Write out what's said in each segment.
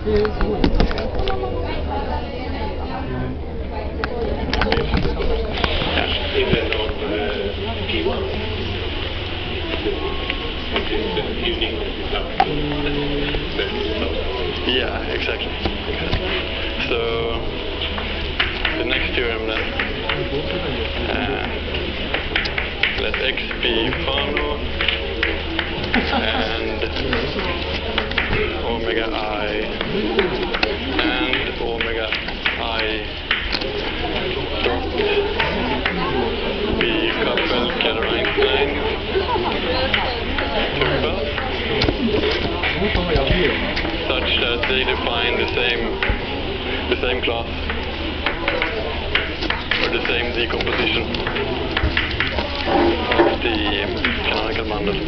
Yeah, exactly. So the next theorem then, let x be Fano and omega I and omega I dot be coupled Keller-Einstein tuples such that they define the same class or the same decomposition of the canonical bundle.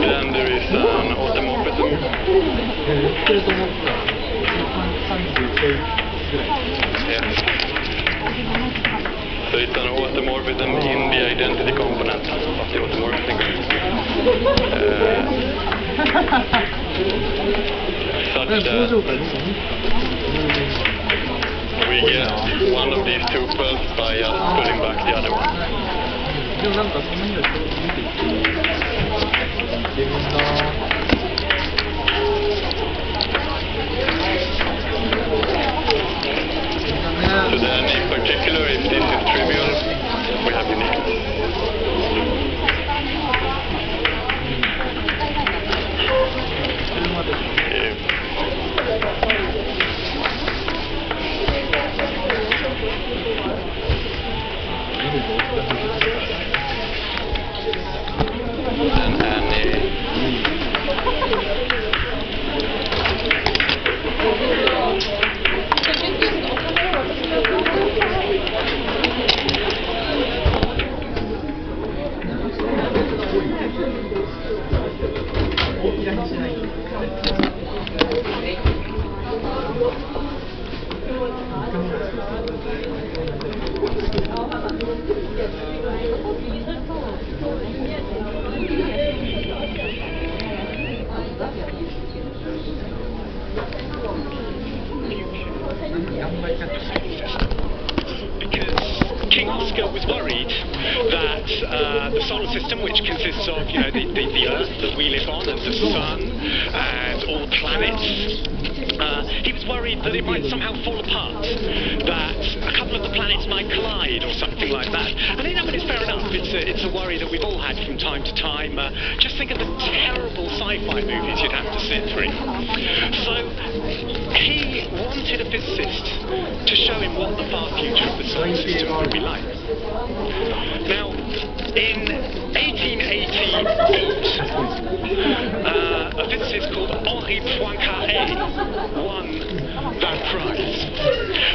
Then there is an automorphism. Yes. So it's an automorphism in the identity component of the automorphism group. Such that we get one of these tuples by just pulling back the other one. So then in particular, if this is trivial, we have uniqueness. King Oscar was worried that the solar system, which consists of, the Earth that we live on, and the Sun, and all the planets, he was worried that it might somehow fall apart, that a couple of the planets might collide or something like that. And it's fair enough. It's a worry that we've all had from time to time. Just think of the terrible sci-fi movies you'd have to sit through. So he wanted a physicist to show him what the far future of the solar system would be like. Now, in 1888, a physicist called Henri Poincaré won that prize.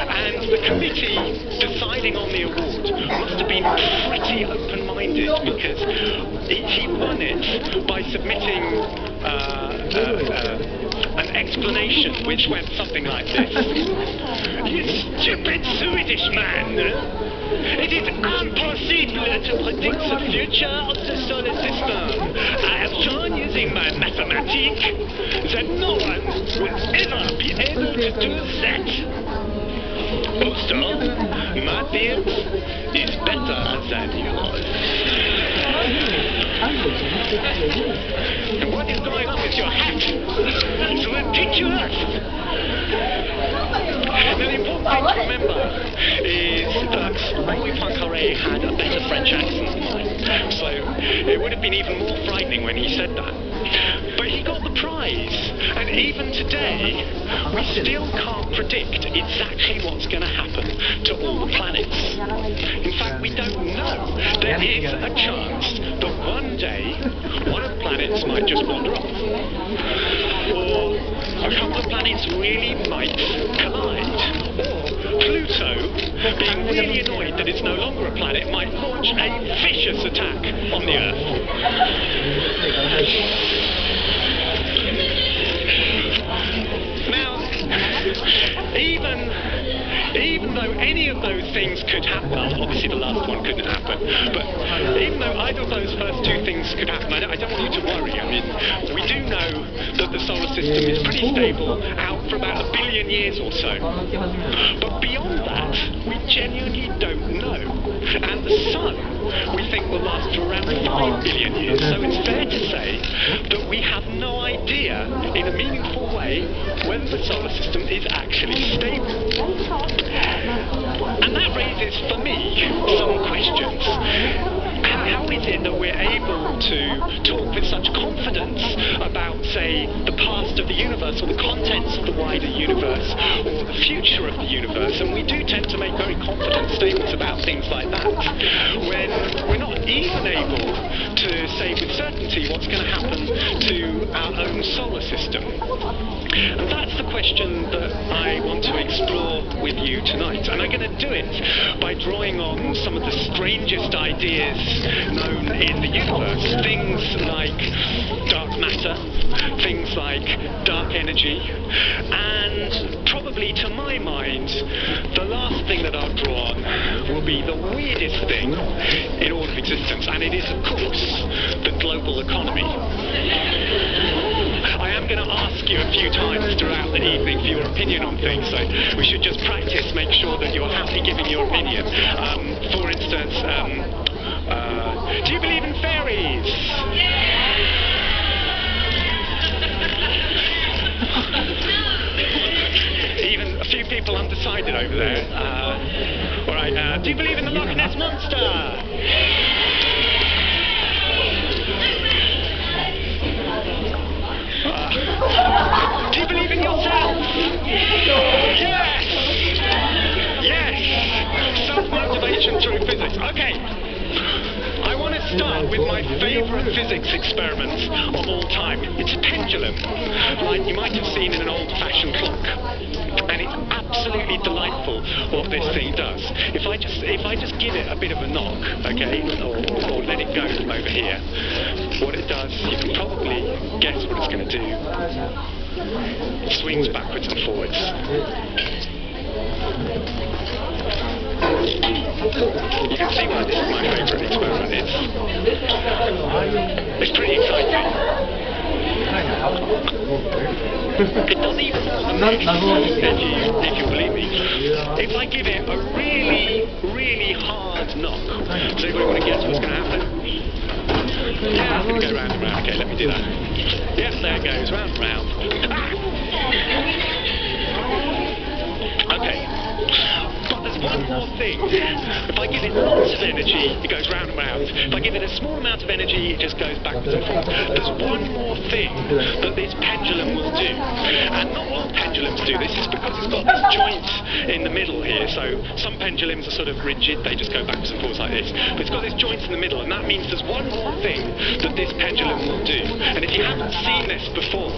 And the committee deciding on the award must have been pretty open-minded, because he won it by submitting an explanation which went something like this. You stupid Swedish man! It is impossible to predict the future of the solar system. I have shown using my mathematics that no one will ever be able to do that. Also, my beard is better than yours. And what is going on with your hat? It's ridiculous. Now, the important thing to remember is that Henri Poincaré had a better French accent than mine, so it would have been even more frightening when he said that. But he got the prize, and even today, we still can't predict exactly what's going to happen to all the planets. In fact, we don't know. There is a chance that one day, one of the planets might just wander off. Or a couple of planets really might collide. Or Pluto, being really annoyed that it's no longer a planet, might launch a vicious attack on the Earth. Now, even though any of those things could happen, well, obviously the last one couldn't happen, but even though either of those first two things could happen, I don't want you to worry. mean, we do know that the solar system is pretty stable out for about 1 billion years or so. But beyond that, we genuinely don't know. And the sun, we think, will last for around 5 billion years. So it's fair to say that we have no idea in a meaningful way whether the solar system is actually stable. And that raises, for me, some questions. How is it that we're able to talk with such confidence about, say, the past of the universe, or the contents of the wider universe, or the future of the universe, and we do tend to make very confident statements about things like that, when we're not even able to say with certainty what's going to happen to our own solar system? And that's the question that I want to explore with you tonight. And I'm going to do it by drawing on some of the strangest ideas known in the universe. Things like dark matter, things like dark energy, and probably, to my mind, the last thing that I'll draw on will be the weirdest thing in all of existence, and it is, of course, the global economy. I am going to ask you a few times throughout the evening for your opinion on things, so we should just practice, make sure that you're happy giving your opinion. For instance, do you believe in fairies? Even a few people undecided over there. Alright, do you believe in the Loch Ness Monster? Do you believe in yourself? Yes! Yes! Self-motivation through physics. Okay. I want to start with my favourite physics experiment of all time. It's a pendulum, like you might have seen in an old-fashioned clock. And it's absolutely delightful what this thing does. If I just give it a bit of a knock, okay, or let it go over here, what it does, you can probably guess what it's going to do. It swings backwards and forwards. You can see why this is my favourite experiment. It's pretty exciting. It does even more than this, if you believe me. If I give it a really, really hard knock, does anybody want to guess what's going to happen? Yeah, it's going to go round and round. Okay, let me do that. Yes, there it goes, round and round. Okay. But there's one more thing. If I give it lots of energy, it goes round and round. If I give it a small amount of energy, it just goes backwards and forwards. There's one more thing that this pendulum will do. And not all pendulums do this. It's because it's got this joint in the middle here. So some pendulums are sort of rigid. They just go backwards and forwards like this. But it's got this joint in the middle. And that means there's one more thing that this pendulum will do. And if you haven't seen this before,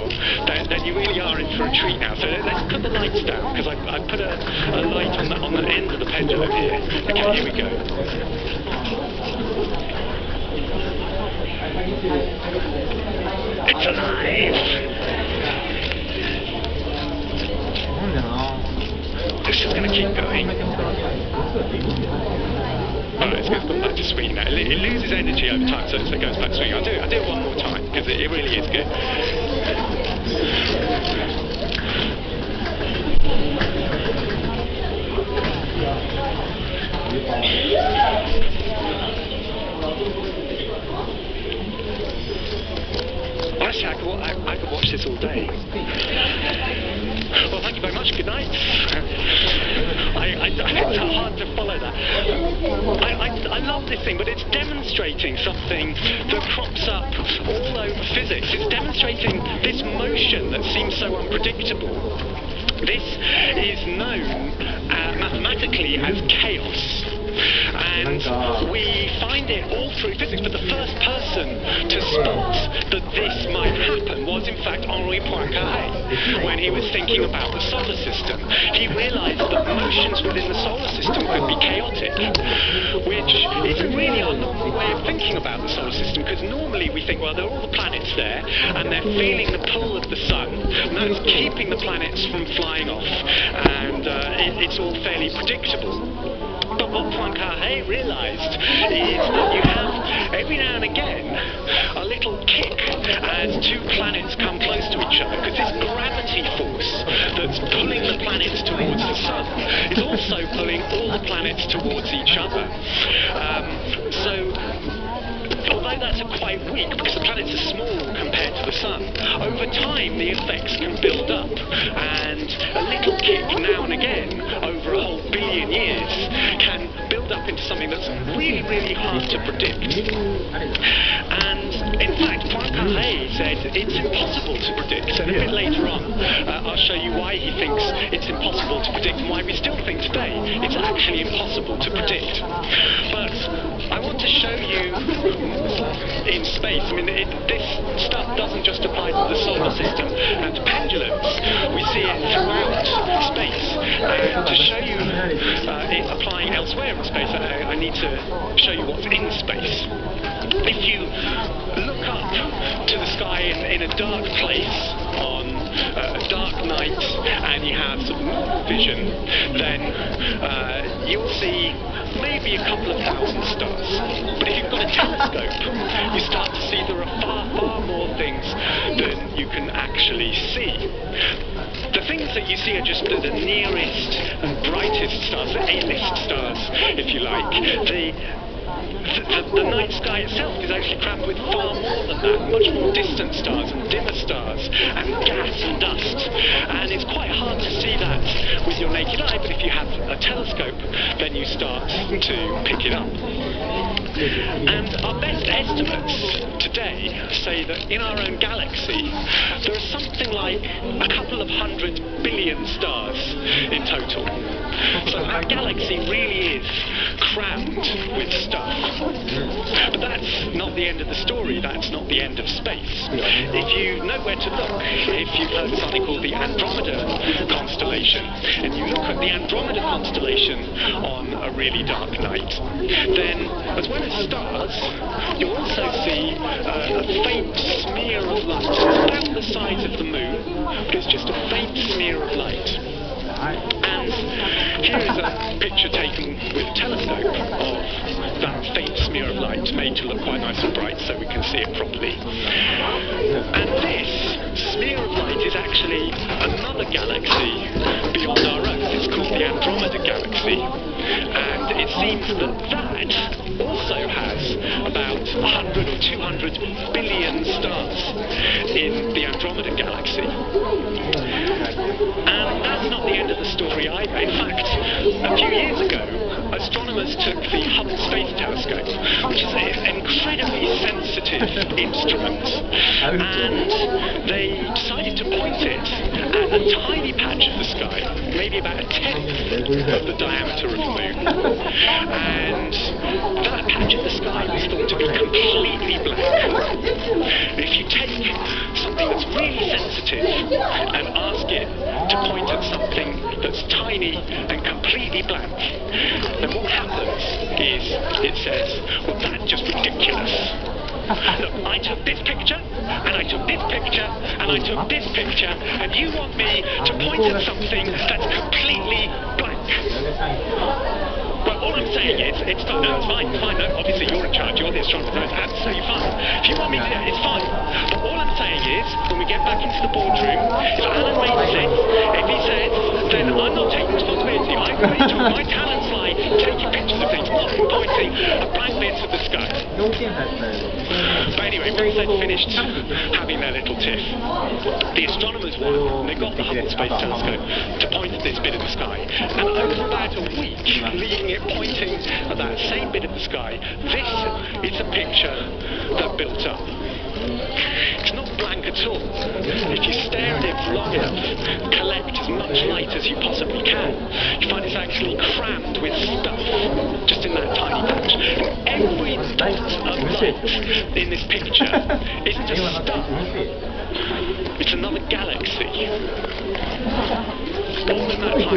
then you really are in for a treat now. So let's put the lights down, because I put a light on the end of the pendulum here. Okay, here we go. It's alive! This is going to keep going. Alright, it's going to come back to swing now. It loses energy over time, so it goes back to swing. I'll do it one more time, because it really is good. Honestly, I could watch this all day. Well, thank you very much. Good night. It's hard to follow that. I love this thing, but it's demonstrating something that crops up all over physics. It's demonstrating this motion that seems so unpredictable. This is known mathematically as chaos. And we find it all through physics, but the first person to spot that this might happen was, in fact, Henri Poincaré. When he was thinking about the solar system, he realised that motions within the solar system could be chaotic, which isn't really our normal way of thinking about the solar system, because normally we think, well, there are all the planets there, and they're feeling the pull of the sun, and that's keeping the planets from flying off, and it's all fairly predictable. But what Poincaré realised is that you have, every now and again, a little kick as pulling all the planets towards each other. Although that's quite weak because the planets are small compared to the Sun, over time the effects can build up, and a little kick now and again over a whole billion years can build up into something that's really, really hard to predict. And in fact, Poincaré said it's impossible to predict, and a bit later on I'll show you why he thinks it's impossible to predict and why we still think today it's actually impossible to predict. But I want to show you in space. I mean, this stuff doesn't just apply to the solar system and to pendulums. We see it throughout space. And to show you it applying elsewhere in space, I need to show you what's in space. If you look up to the sky in a dark place on a dark night and you have some normal vision, then you'll see maybe a couple of thousand stars. But if you've got a telescope, you start to see there are far, far more things than you can actually see. The things that you see are just the nearest and brightest stars, the A-list stars, if you like. The night sky itself is actually crammed with far more than that, much more distant stars and dimmer stars and gas and dust. And it's quite hard to see that with your naked eye, but if you have a telescope, then you start to pick it up. And our best estimates today say that in our own galaxy, there are something like a couple of 100 billion stars in total. So our galaxy really is crammed with stuff. But that's not the end of the story, that's not the end of space. If you know where to look, if you've heard of something called the Andromeda constellation, and you look at the Andromeda constellation on a really dark night, then as well as stars, you'll also see a faint smear of light. It's about the size of the moon, but it's just a faint smear of light. And here is a picture taken with a telescope of that faint smear of light, made to look quite nice and bright so we can see it properly. And this smear of light is actually another galaxy beyond our own. It's called the Andromeda Galaxy. And it seems that that also has about 100 or 200 billion stars in the Andromeda Galaxy. And that's not the end of the story either. In fact, a few years ago, astronomers took the Hubble Space Telescope, which is an incredibly sensitive instrument, and they decided to point it at a tiny patch of the sky, maybe about a tenth of the diameter of the moon. And that patch of the sky was thought to be completely black. If you take something that's really sensitive and ask it to point at something that's tiny and completely blank, then what happens is it says, well, that's just ridiculous. Look, I took this picture, and I took this picture, and I took this picture, and you want me to point at something that's completely blank. Well, all I'm saying is, it's fine, no, obviously you're in charge, you're the astronomer, so it's absolutely fine. If you want me to do it, it's fine. But all I'm saying is, when we get back into the boardroom, if Alan makes sense, if he says, then I'm not taking responsibility. I agree to my talents lie taking pictures of things, not pointing at blank bits of the sky. But anyway, once they'd finished having their little tiff, the astronomers won, and they got the Hubble Space Telescope to point at this bit of the sky. And over about a week, leaving it pointing at that same bit of the sky, this is a picture that built up. It's not blank at all. If you stare at it for long enough, collect as much light as you possibly can, you find it's actually crammed with stuff just in that tiny patch. And every dot of light in this picture isn't just stuff. It's another galaxy. All in that tiny